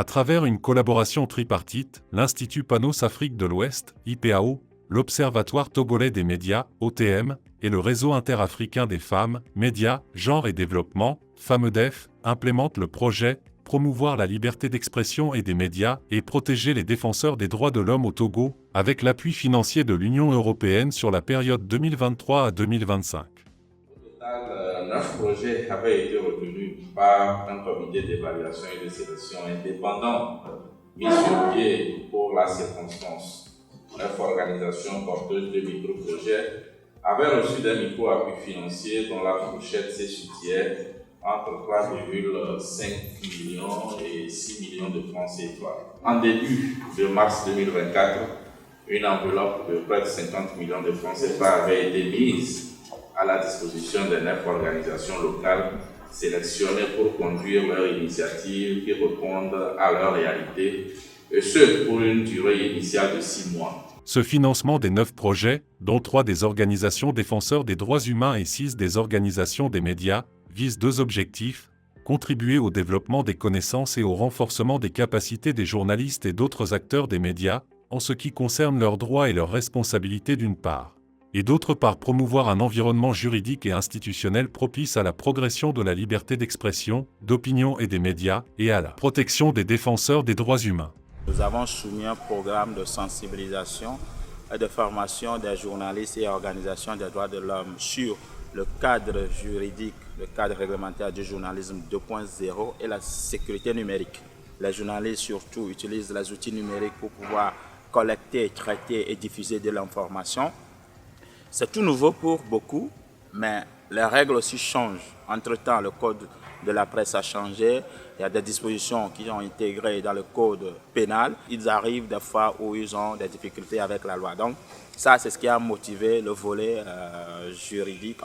À travers une collaboration tripartite, l'Institut Panos Afrique de l'Ouest, IPAO, l'Observatoire togolais des médias, OTM, et le Réseau interafricain des femmes, médias, genre et développement, FAMEDEF, implémentent le projet « Promouvoir la liberté d'expression et des médias et protéger les défenseurs des droits de l'homme au Togo » avec l'appui financier de l'Union européenne sur la période 2023 à 2025. Au total, 9 projets avaient été retenus par un comité d'évaluation et de sélection indépendant mis sur pied pour la circonstance. 9 organisations porteuses de micro-projets avaient reçu des micro-appuis financiers dont la fourchette se situait entre 3,5 millions et 6 millions de francs CFA. En début de mars 2024, une enveloppe de près de 50 millions de francs CFA avait été mise à la disposition des 9 organisations locales sélectionnées pour conduire leurs initiatives qui répondent à leur réalité, et ce pour une durée initiale de 6 mois. Ce financement des 9 projets, dont 3 des organisations défenseurs des droits humains et 6 des organisations des médias, vise 2 objectifs: contribuer au développement des connaissances et au renforcement des capacités des journalistes et d'autres acteurs des médias, en ce qui concerne leurs droits et leurs responsabilités d'une part, et d'autre part promouvoir un environnement juridique et institutionnel propice à la progression de la liberté d'expression, d'opinion et des médias, et à la protection des défenseurs des droits humains. Nous avons soumis un programme de sensibilisation et de formation des journalistes et organisations des droits de l'homme sur le cadre juridique, le cadre réglementaire du journalisme 2.0 et la sécurité numérique. Les journalistes surtout utilisent les outils numériques pour pouvoir collecter, traiter et diffuser de l'information. C'est tout nouveau pour beaucoup, mais les règles aussi changent. Entre-temps, le code de la presse a changé. Il y a des dispositions qui sont intégrées dans le code pénal. Ils arrivent des fois où ils ont des difficultés avec la loi. Donc, ça, c'est ce qui a motivé le volet juridique,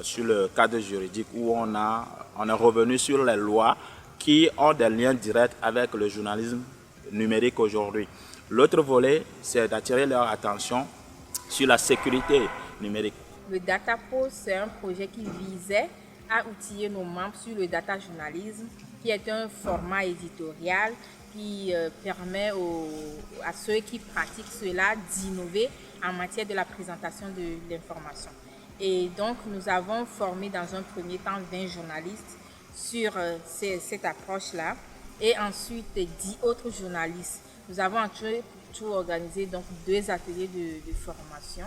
sur le cadre juridique où on est revenu sur les lois qui ont des liens directs avec le journalisme numérique aujourd'hui. L'autre volet, c'est d'attirer leur attention sur la sécurité numérique. Le DataPose, c'est un projet qui visait à outiller nos membres sur le data journalisme, qui est un format éditorial qui permet à ceux qui pratiquent cela d'innover en matière de la présentation de l'information. Et donc, nous avons formé dans un premier temps 20 journalistes sur cette approche-là, et ensuite 10 autres journalistes. Nous avons tout organisé donc 2 ateliers de formation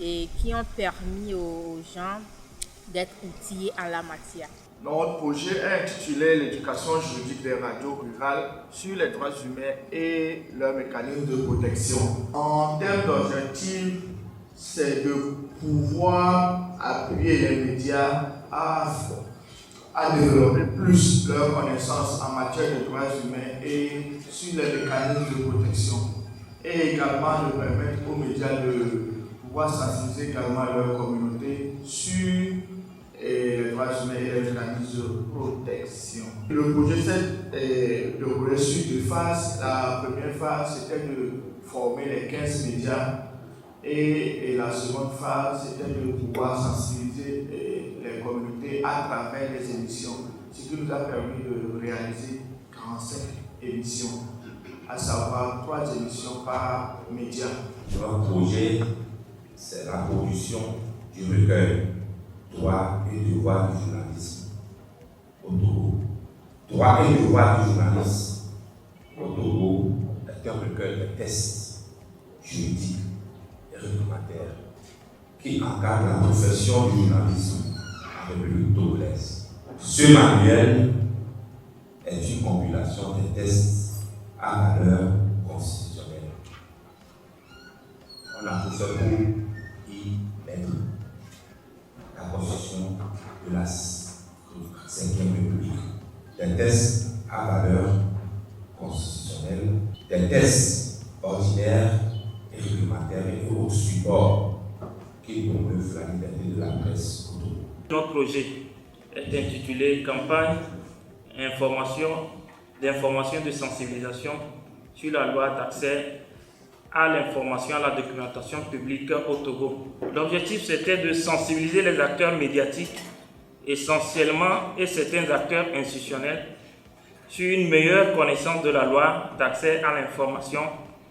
et qui ont permis aux gens d'être outillés en la matière. Notre projet est intitulé l'éducation juridique des radios rurales sur les droits humains et leurs mécanismes de protection. En termes d'objectifs, c'est de pouvoir appuyer les médias à développer plus leurs connaissances en matière de droits humains et sur les mécanismes de protection. Et également de permettre aux médias de pouvoir sensibiliser également leur communauté sur les droits humains et les mécanismes de protection. Le projet s'est déroulé sur 2 phases. La première phase, c'était de former les 15 médias et la seconde phase, c'était de pouvoir sensibiliser les communautés à travers les émissions, ce qui nous a permis de réaliser 45 émissions, à savoir 3 émissions par média. Notre projet, c'est la production du recueil Droits et devoirs du journalisme au Togo. Droits et devoirs du journalisme au Togo est un recueil de tests juridiques et réglementaires qui encadre la profession du journalisme en République togolaise. Ce manuel est une compilation des tests à valeur constitutionnelle. On a tout fait pour y mettre la Constitution de la 5e République, des tests à valeur constitutionnelle, des tests ordinaires et réglementaires et autres supports qui promeuvent la liberté de la presse au Togo. Notre projet est intitulé Campagne d'information de sensibilisation sur la loi d'accès à l'information, à la documentation publique au Togo. L'objectif, c'était de sensibiliser les acteurs médiatiques essentiellement et certains acteurs institutionnels sur une meilleure connaissance de la loi d'accès à l'information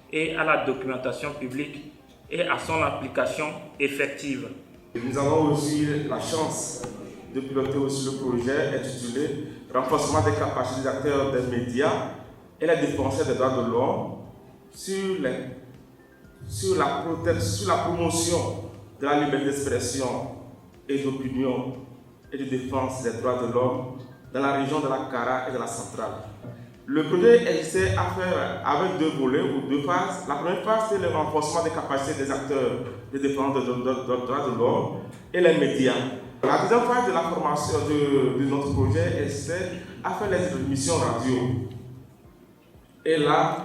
et à la documentation publique et à son application effective. Nous avons aussi la chance de piloter aussi le projet intitulé « Renforcement des capacités des acteurs des médias et les défenseurs des droits de l'homme sur la promotion de la liberté d'expression et d'opinion et de défense des droits de l'homme dans la région de la Kara et de la Centrale ». Le projet essaie à faire avec deux volets ou deux phases. La première phase, c'est le renforcement des capacités des acteurs de défense des droits de l'homme et les médias. La deuxième phase de la formation de notre projet essaie à faire les émissions radio. Et là,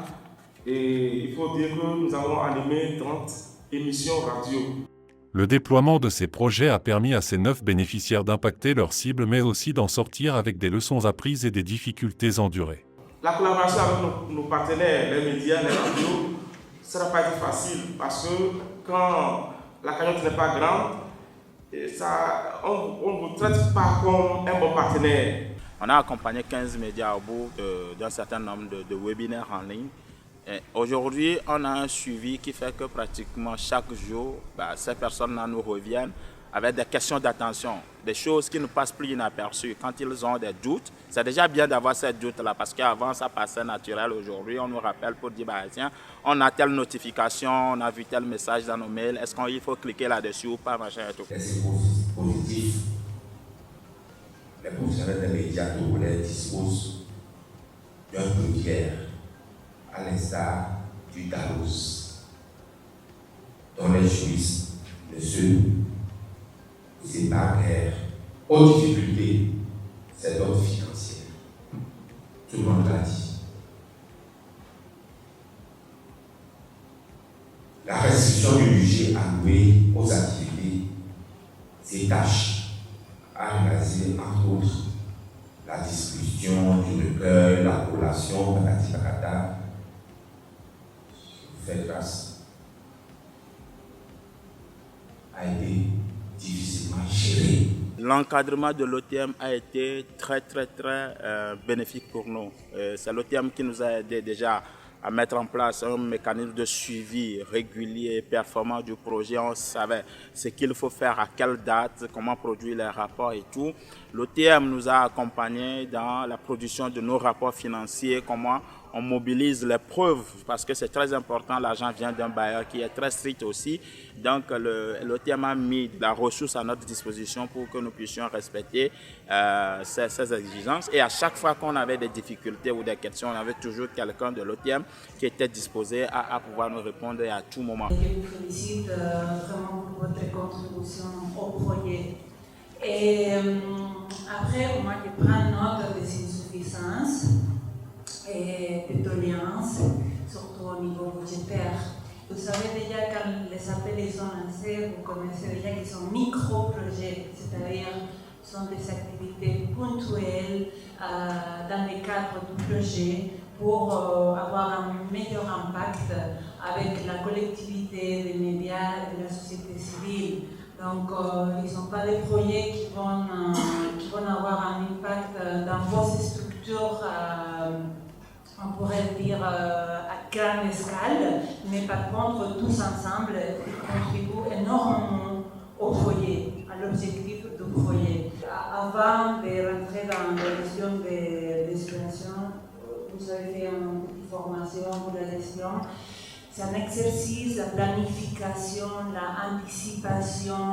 il faut dire que nous avons animé 30 émissions radio. Le déploiement de ces projets a permis à ces 9 bénéficiaires d'impacter leurs cibles, mais aussi d'en sortir avec des leçons apprises et des difficultés endurées. La collaboration avec nos partenaires, les médias, les radios, ça n'a pas été facile parce que quand la cagnotte n'est pas grande, on ne vous traite pas comme un bon partenaire. On a accompagné 15 médias au bout d'un certain nombre de webinaires en ligne. Aujourd'hui, on a un suivi qui fait que pratiquement chaque jour, ces personnes-là nous reviennent avec des questions d'attention, des choses qui ne passent plus inaperçues. Quand ils ont des doutes, c'est déjà bien d'avoir ces doutes-là parce qu'avant, ça passait naturel. Aujourd'hui, on nous rappelle pour dire, tiens, on a telle notification, on a vu tel message dans nos mails, est-ce qu'il faut cliquer là-dessus ou pas, machin et tout. C'est positif. Les professionnels des médias togolais disposent d'un pionnier, à l'instar du Dallos, dont les juristes ne se séparent aux difficultés, c'est l'ordre financier. Tout le monde l'a dit. La restriction du budget alloué aux activités s'étache à réaliser, entre autres, la distribution du recueil, la collation, patati patata. Fait grâce a été difficilement géré. L'encadrement de l'OTM a été très bénéfique pour nous. C'est l'OTM qui nous a aidé déjà à mettre en place un mécanisme de suivi régulier et performant du projet. On savait ce qu'il faut faire, à quelle date, comment produire les rapports et tout. L'OTM nous a accompagnés dans la production de nos rapports financiers, comment on mobilise les preuves, parce que c'est très important, l'argent vient d'un bailleur qui est très strict aussi. Donc l'OTM a mis de la ressource à notre disposition pour que nous puissions respecter ces exigences. Et à chaque fois qu'on avait des difficultés ou des questions, on avait toujours quelqu'un de l'OTM qui était disposé à pouvoir nous répondre à tout moment. Je vous félicite vraiment pour votre contribution au projet. Et après, moi, je prends note des insuffisances et des doléances, surtout au niveau budgétaire. Vous savez déjà, quand les appels sont lancés, vous connaissez déjà qu'ils sont micro-projets, c'est-à-dire sont des activités ponctuelles dans le cadre du projet pour avoir un meilleur impact avec la collectivité, les médias et la société civile. Donc, ils ne sont pas des projets qui vont avoir un impact dans vos structures, on pourrait dire à grande escale, mais par contre, tous ensemble, ils contribuent énormément au projet, à l'objectif du projet. Avant de rentrer dans la gestion des exploitations, vous avez fait une formation pour la gestion. C'est un exercice, la planification, l'anticipation,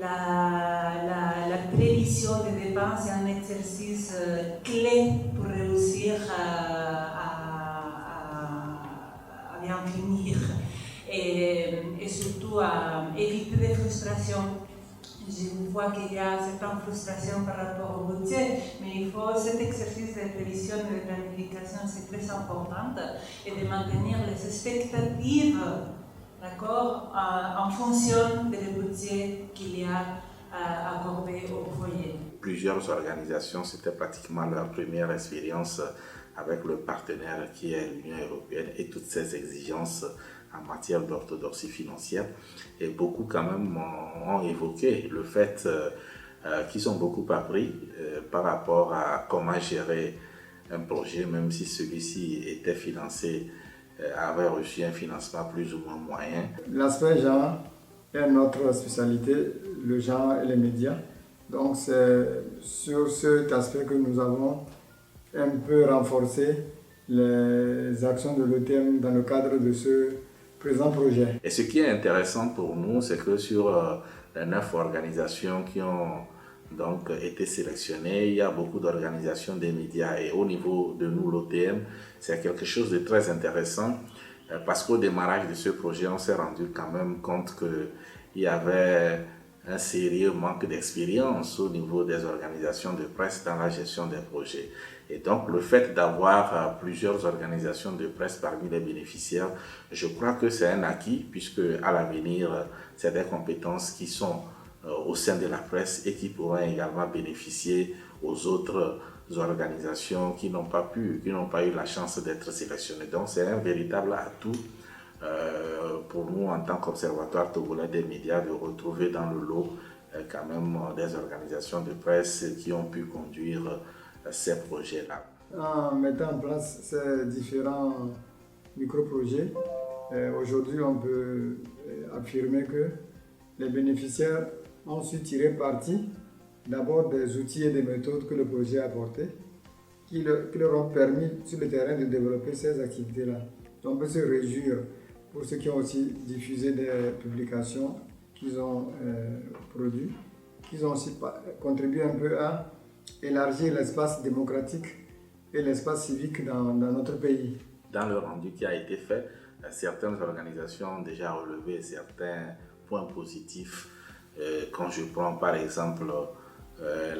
la prévision des dépenses, c'est un exercice clé pour réussir à bien finir et surtout à éviter des frustrations. Je vois qu'il y a certaines frustrations par rapport au budget, mais il faut cet exercice de prévision et de planification, c'est très important, et de maintenir les expectatives, d'accord, en fonction du budget qu'il y a accordé au projet. Plusieurs organisations, c'était pratiquement leur première expérience avec le partenaire qui est l'Union européenne et toutes ses exigences en matière d'orthodoxie financière. Et beaucoup quand même ont évoqué le fait qu'ils ont beaucoup appris par rapport à comment gérer un projet, même si celui-ci était financé, avait reçu un financement plus ou moins moyen. L'aspect genre est notre spécialité, le genre et les médias. Donc c'est sur cet aspect que nous avons un peu renforcé les actions de l'ETM dans le cadre de ce présent projet. Et ce qui est intéressant pour nous, c'est que sur les 9 organisations qui ont donc été sélectionnées, il y a beaucoup d'organisations des médias. Et au niveau de nous, l'OTM, c'est quelque chose de très intéressant parce qu'au démarrage de ce projet, on s'est rendu quand même compte qu'il y avait un sérieux manque d'expérience au niveau des organisations de presse dans la gestion des projets. Et donc, le fait d'avoir plusieurs organisations de presse parmi les bénéficiaires, je crois que c'est un acquis, puisque à l'avenir, c'est des compétences qui sont au sein de la presse et qui pourront également bénéficier aux autres organisations qui n'ont pas eu la chance d'être sélectionnées. Donc, c'est un véritable atout pour nous en tant qu'Observatoire togolais des médias de retrouver dans le lot quand même des organisations de presse qui ont pu conduire ces projets-là. En mettant en place ces différents micro-projets, aujourd'hui on peut affirmer que les bénéficiaires ont su tirer parti d'abord des outils et des méthodes que le projet a apportés qui leur ont permis sur le terrain de développer ces activités-là. On peut se réjouir pour ceux qui ont aussi diffusé des publications qu'ils ont produites, qu'ils ont aussi contribué un peu à élargir l'espace démocratique et l'espace civique dans notre pays. Dans le rendu qui a été fait, certaines organisations ont déjà relevé certains points positifs. Quand je prends par exemple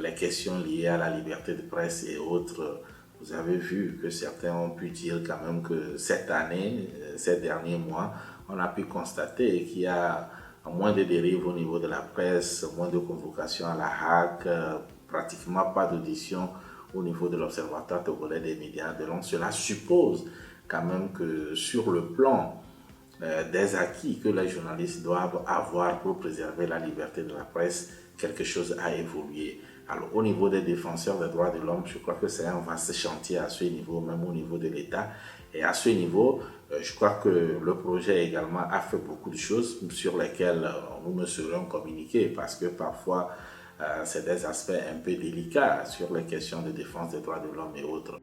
les questions liées à la liberté de presse et autres, vous avez vu que certains ont pu dire quand même que cette année, ces derniers mois, on a pu constater qu'il y a moins de dérives au niveau de la presse, moins de convocations à la HAC, pratiquement pas d'audition au niveau de l'Observatoire togolais des médias. Donc cela suppose quand même que sur le plan des acquis que les journalistes doivent avoir pour préserver la liberté de la presse, quelque chose a évolué. Alors au niveau des défenseurs des droits de l'homme, je crois que c'est un vaste chantier à ce niveau, même au niveau de l'État. Et à ce niveau, je crois que le projet également a fait beaucoup de choses sur lesquelles nous ne saurions communiquer parce que parfois c'est des aspects un peu délicats sur les questions de défense des droits de l'homme et autres.